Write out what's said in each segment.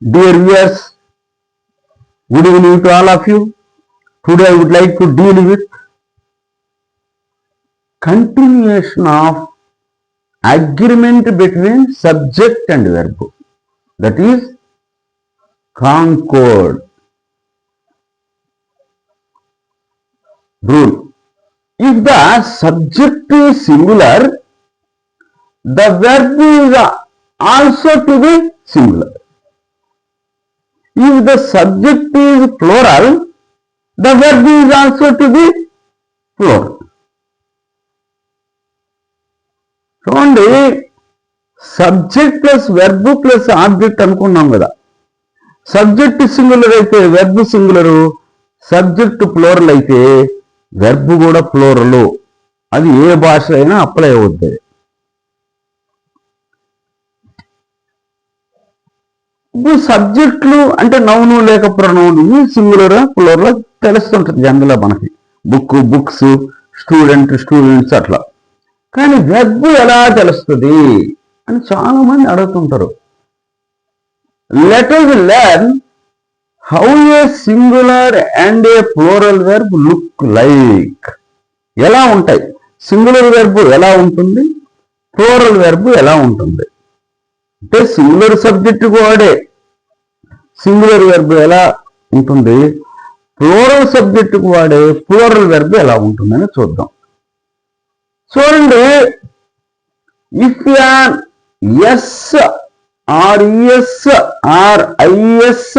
Dear viewers, good evening to all of you. Today I would like to deal with continuation of agreement between subject and verb. That is concord rule. If the subject is singular, the verb is also to be singular. If the subject is plural, the verb is also to be plural. చూడండి, subject plus verb plus object అనుకున్నాం కదా. Subject singular అయితే verb singular, subject plural అయితే verb కూడా ప్లోరలు. అది ఏ భాష అయినా apply అవుతుంది. ఇప్పుడు సబ్జెక్టులు అంటే నౌను లేక ప్రొనౌన్ సింగులర్ ప్లోరల్ తెలుస్తుంటుంది జనరల్గా మనకి. బుక్స్, స్టూడెంట్స్ అట్లా. కానీ వెర్బ్ ఎలా తెలుస్తుంది అని చాలా మంది అడుగుతుంటారు. Let us learn how a singular and a plural verb look like. ఎలా ఉంటాయి, సింగులర్ వెర్బ్ ఎలా ఉంటుంది, ప్లూరల్ వెర్బ్ ఎలా ఉంటుంది. అంటే సింగులర్ సబ్జెక్ట్ వాడే సింగులర్ వెర్బ్ ఎలా ఉంటుంది, ప్లూరల్ సబ్జెక్ట్ వాడే ప్లూరల్ వెర్బ్ ఎలా ఉంటుందని చూద్దాం. చూడండి, if s or es or ies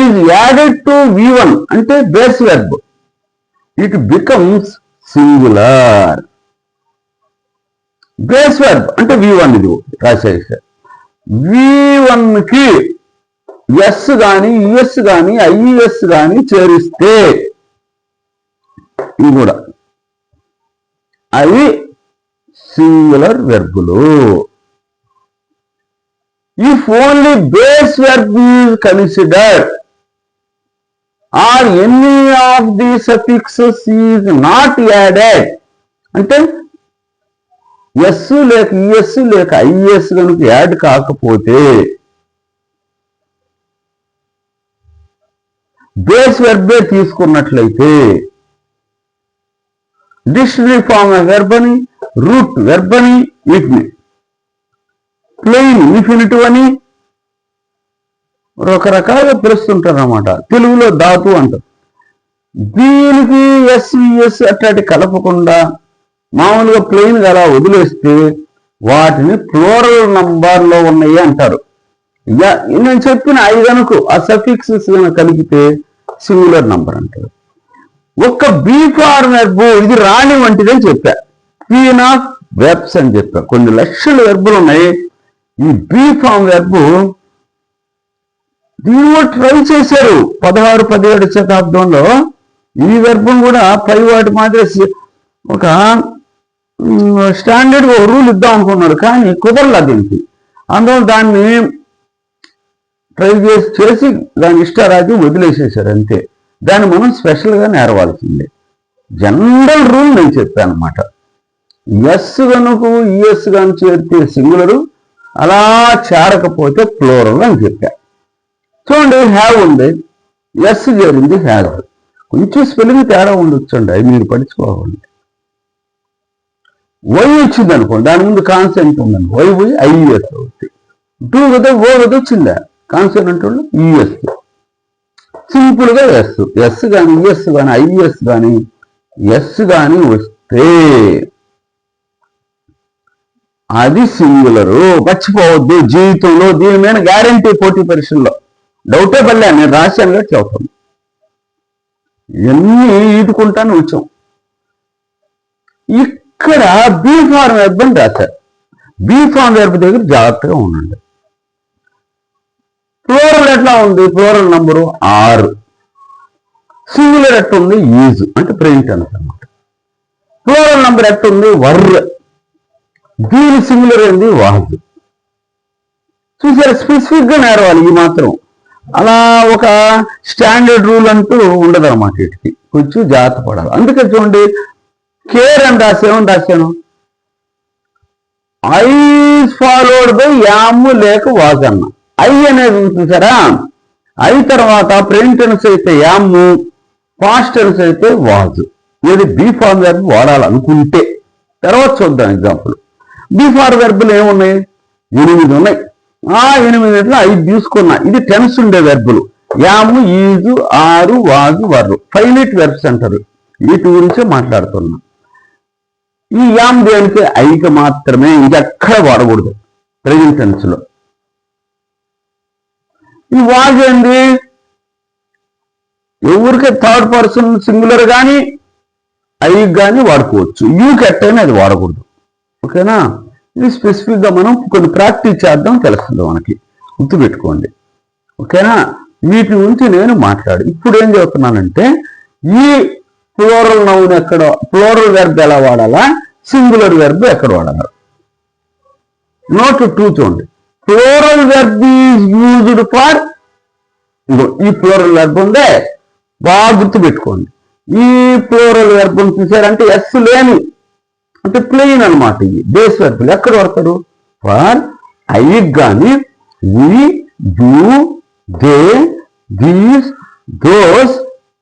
is added to V1 అంటే base verb, it becomes singular. Base verb అంటే V1 ఇది రాసేసా. V1 కి ఎస్ కానీ యుఎస్ కానీ ఐఎస్ కానీ చేరిస్తే ఇది కూడా అవి సింగులర్ వెర్బులు. If only base verb is considered or any of the suffixes is not added అంటే ఎస్ లేక ఈఎస్ లేక ఐఎస్ కనుక యాడ్ కాకపోతే బేస్ వెర్బే తీసుకున్నట్లయితే డిక్షనరీ ఫామ్ వెర్బ్ అని, రూట్ వెర్బ్ అని, వీటిని ప్లెయిన్ ఇన్ఫినిటివ్ అని రకరకాలుగా పిలుస్తుంటారు అన్నమాట. తెలుగులో ధాతు అంటారు. దీనికి ఎస్విఎస్ అట్లాంటి కలపకుండా మామూలుగా ప్లెయిన్ అలా వదిలేస్తే వాటిని ప్లూరల్ నంబర్లో ఉన్నాయి అంటారు. నేను చెప్పిన 5 కనుక ఆ సఫిక్సెస్ కలిపితే సింగులర్ నంబర్ అంటారు. ఒక్క బీ ఫార్మ్ వెర్బ్ ఇది రాణి వంటిదని చెప్పా, క్వీన్ ఆఫ్ వెర్బ్స్ అని చెప్పా. కొన్ని లక్షల వెర్బులు ఉన్నాయి. ఈ బీ ఫార్మ్ వెర్బ్ దీనిలో ట్రై చేశారు 16-17 శతాబ్దంలో. ఈ వెర్బం కూడా పై వాటి మాదిరి ఒక స్టాండర్డ్ రూల్ ఇద్దాం అనుకున్నాడు, కానీ కుదరలా దీనికి. అందువల్ల దాన్ని ట్రై చేసి దాని ఇష్టారాజ్యం వదిలేసేసారు అంతే. దాన్ని మనం స్పెషల్గా నేర్వాల్సిందే. జనరల్ రూల్ నేను చెప్పాను అనమాట. ఎస్ కనుక ఈఎస్ కానీ చేరితే సింగులరు, అలా చేరకపోతే ప్లూరల్ అని చెప్పా. చూడండి, హ్యావ్ ఉంది, ఎస్ చేరింది హ్యావ్. కొంచెం స్పెల్లింగ్ తేడా ఉండొచ్చండి, అవి మీరు పడుచుకోవాలి. వై వచ్చింది అనుకోండి, దాని ముందు కాన్సెంట్ ఉందండి, వై పోయి ఐఎస్ అవుతుంది. టూ కదా ఓ కదా వచ్చిందా కాన్సెంట్ యుఎస్. సింపుల్గా ఎస్ కానీ ఈఎస్ కానీ ఐఎస్ కానీ ఎస్ కానీ వస్తే అది సింగులరు. మర్చిపోవద్దు జీవితంలో. దీని మీద గ్యారంటీ పోటీ పరీక్షల్లో డౌటే పడలే, నేను రాశానుగా చెబుతాను. ఇవన్నీ ఈదుకుంటాను వచ్చాం. ఇక్కడ బీ ఫార్మ్ వెర్బ్ అని రాశారు. బీ ఫార్మ్ వెర్బ్ దగ్గర జాగ్రత్తగా ఉండండి. ప్లూరల్ ఎట్లా ఉంది, ప్లూరల్ నంబరు 6. సింగులర్ ఎట్లా ఉంది, ఈజ్ అంటే ప్రింట్ అనమాట. ప్లూరల్ నంబర్ ఎట్లా ఉంది, వర్. దీని సింగులర్ ఏంది, వాజ్. చూసారు, స్పెసిఫిక్ గా నేర్వాలి ఈ మాత్రం. అలా ఒక స్టాండర్డ్ రూల్ అంటూ ఉండదు అన్నమాట. వీటికి కొంచెం జాగ్రత్త పడాలి. అందుకే చూడండి, కేర్ అని రాసేమని రాశాను, ఐ ఫాలోడ్ బై యామ్ లేక వాజ్ అన్న. ఐ అనేది చూసారా, ఐ తర్వాత ప్రెజెంట్ టెన్స్ అయితే యాము, పాస్ట్ టెన్స్ అయితే వాజ్. ఇది బీ ఫార్మ్ వెర్బ్ వాడాలనుకుంటే. తర్వాత చూద్దాం ఎగ్జాంపుల్. బీ ఫార్మ్ వెర్బులు ఏమున్నాయి? 8 ఉన్నాయి. ఆ 8 5 తీసుకున్నా. ఇది టెన్స్ ఉండే వెర్బులు. యాము, ఈజు, ఆరు, వాజు, వర్రు, ఫైనైట్ వెర్బ్స్ అంటారు. వీటి గురించే మాట్లాడుతున్నా. ఈ యామ్ దేనికి? ఐకి మాత్రమే, ఇంకెక్కడ వాడకూడదు ప్రెజెంట్ టెన్స్ లో. ఈ వాజ్ ఏంది? ఎవరికి థర్డ్ పర్సన్ సింగులర్ కానీ ఐకి కానీ వాడుకోవచ్చు. యూకి ఎట్టయినా అది వాడకూడదు. ఓకేనా? ఇది స్పెసిఫిక్గా మనం కొన్ని ప్రాక్టీస్ చేద్దాం, తెలుస్తుంది మనకి. గుర్తుపెట్టుకోండి. ఓకేనా? వీటి గురించి నేను మాట్లాడు. ఇప్పుడు ఏం చెబుతున్నానంటే, ఈ ప్లూరల్ నౌన్ ఎక్కడ, ప్లూరల్ వెర్బ్ ఎలా వాడాలా, సింగులర్ వెర్బ్ ఎక్కడ వాడాలి. నోట్ 2 చూడండి. Plural verb is used for, ఈ ప్లూరల్ వెర్బ్ ఉందే బాగా గుర్తుపెట్టుకోండి. ఈ ప్లూరల్ వెర్బ్ చూసారంటే ఎస్ లేని అంటే ప్లెయిన్ అనమాట. ఈ బేస్ వెర్బులు ఎక్కడ వాడతారు? ఫర్ ఐ కానీ, we, you, they, these, those,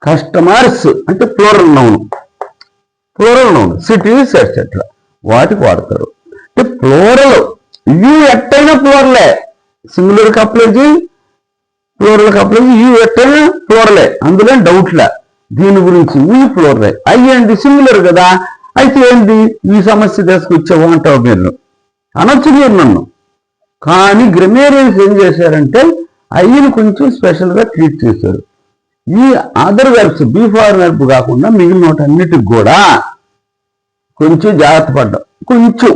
customers అంటే ప్లూరల్ నౌన్, సిటీస్ ఎట్సెట్రా వాటికి వాడతారు. అంటే ప్లూరల్ యూ ఎట్టయినా ప్లూరలే, సింగులర్కి అప్లై చేయి, ప్లూరల్కి అప్లై చేయి, యూ ఎట్టయినా ప్లూరలే, అందులో డౌట్లే. దీని గురించి ఈ ప్లూరలే. అయ్యండి సింగులర్ కదా, అయితే ఏంటి ఈ సమస్య తీసుకొచ్చావు అంటావు మీరు, అనొచ్చు మీరు నన్ను. కానీ గ్రామేరియన్స్ ఏం చేశారంటే అయ్యని కొంచెం స్పెషల్గా ట్రీట్ చేశారు. ఈ other verbs be form verb కాకుండా మిగిలిన వాటన్నిటికి కూడా కొంచెం జాగ్రత్త పడ్డాం, కొంచెం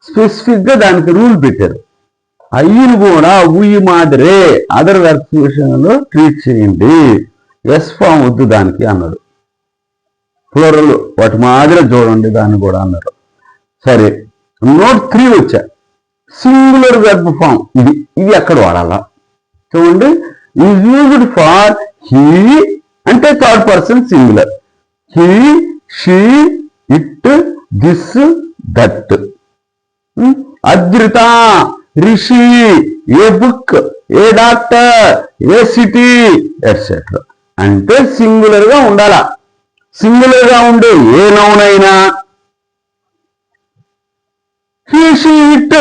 స్పెసిఫిక్గా దానికి రూల్ పెట్టారు. అయ్యను కూడా ఊయి మాదిరే అదర్ వెర్బ్స్ విషయంలో ట్రీట్ చేయండి, ఎస్ ఫామ్ వద్దు దానికి అన్నాడు. ప్లూరల్ వాటి మాదిరి చూడండి దాన్ని కూడా అన్నారు. సరే, నోట్ 3 వచ్చా. సింగులర్ వెర్బ్ ఫామ్ ఇది ఎక్కడ వాడాలా చూడండి. ఈజ్ యూజ్డ్ ఫర్ హీ అంటే third person singular, he, she, it, this, that. Adrita, Rishi, a book, a doctor, a city etcetera అంటే సింగులర్ గా ఉండాలా. సింగులర్ గా ఉండే ఏ నౌన్ అయినా, he, she, it,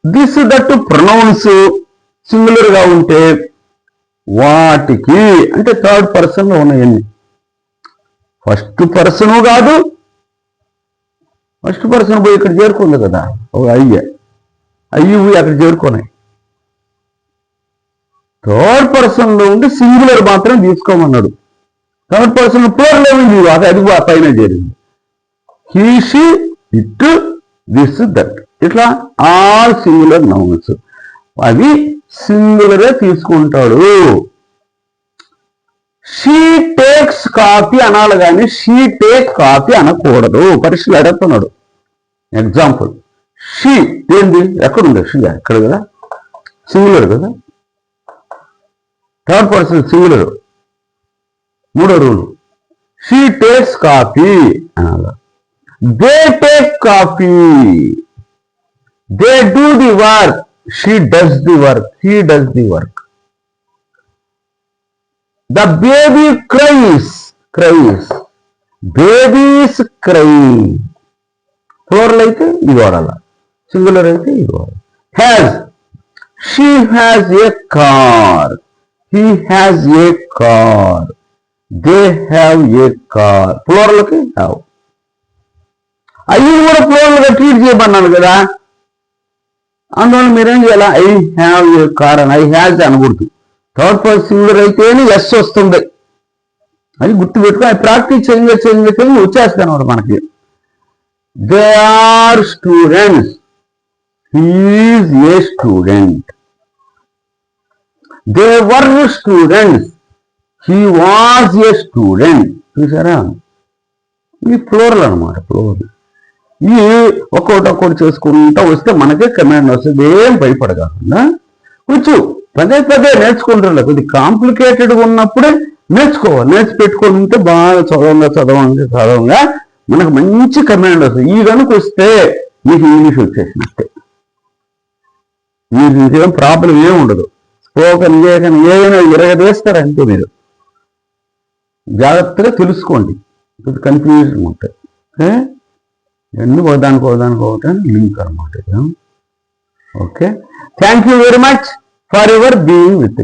this, that pronouns singular గా ఉంటే వాటికి అంటే థర్డ్ పర్సన్ లో ఉన్నాయన్ని, ఫస్ట్ పర్సన్ కాదు, ఫస్ట్ పర్సన్ పోయి ఇక్కడ చేరుకుంది కదా, అయ్యి పోయి అక్కడ చేరుకున్నాయి. థర్డ్ పర్సన్ లో ఉండి సింగులర్ మాత్రం తీసుకోమన్నాడు. థర్డ్ పర్సన్ ప్లూరల్ ఏమైంది, అది పైన చేరింది. He, she, it, this, that ఇట్లా ఆల్ సింగులర్ నౌన్స్ అవి సింగులరే తీసుకుంటాడు. షీ టేక్స్ కాఫీ అనాలి కానీ షీ టేక్ కాఫీ అనకూడదు. పరీక్షలు అడుగుతున్నాడు. ఎగ్జాంపుల్, షీ ఏంది, ఎక్కడుంది షీ, ఎక్కడ కదా, సింగులర్ కదా, థర్డ్ పర్సన్ సింగులర్. 3వ రూల్, షీ టేక్స్ కాఫీ అనాలి. They take coffee, they do the work, she does the work, he does the work. The baby cries, babies cry. Plural అయితే ఇది వాడాలా, సింగులర్ అయితే ఇది వాడాలి. has, she has a car, he has a car, they have a car. ప్లూరల్కి have. అయ్యి కూడా plural గా treat చేయమన్నాను కదా, అందువల్ల మీరేం చేయాలి, ఐ హ్యావ్ ఏ కార్ అని ఐ హ్యాజ్ అనకూడదు. థర్డ్ పర్సన్ సింగులర్ అయితేనే ఎస్ వస్తుంది. అది గుర్తుపెట్టుకుని ప్రాక్టీస్ చేయంగా వచ్చేస్తాను మనకి. They are students, he is a student. They were students, he was a student. చూసారా, ఇది ప్లూరల్ అనమాట. ప్లూరల్ ఈ ఒక్కొక్కటి చేసుకుంటూ వస్తే మనకే కమాండ్ వస్తుంది. ఏం భయపడకాకుండా కొంచెం పదే నేర్చుకుంటుండే. కొద్ది కాంప్లికేటెడ్గా ఉన్నప్పుడే నేర్చుకోవాలి. నేర్చి పెట్టుకుంటే బాగా చదవంగా మనకు మంచి కమాండ్ వస్తుంది. ఈ కనుక వస్తే మీకు ఇంగ్లీష్ వచ్చేసినట్టే, మీకు ఇంకేం ప్రాబ్లం ఏమి ఉండదు. స్పోకన్ చేయకని ఏదైనా విరగదీస్తారంటే మీరు జాగ్రత్తగా తెలుసుకోండి, కన్ఫ్యూజన్ ఉంటాయి. ఇవన్నీ ఒకదానికి లింక్ అనమాట. Okay, thank you very much for your being with.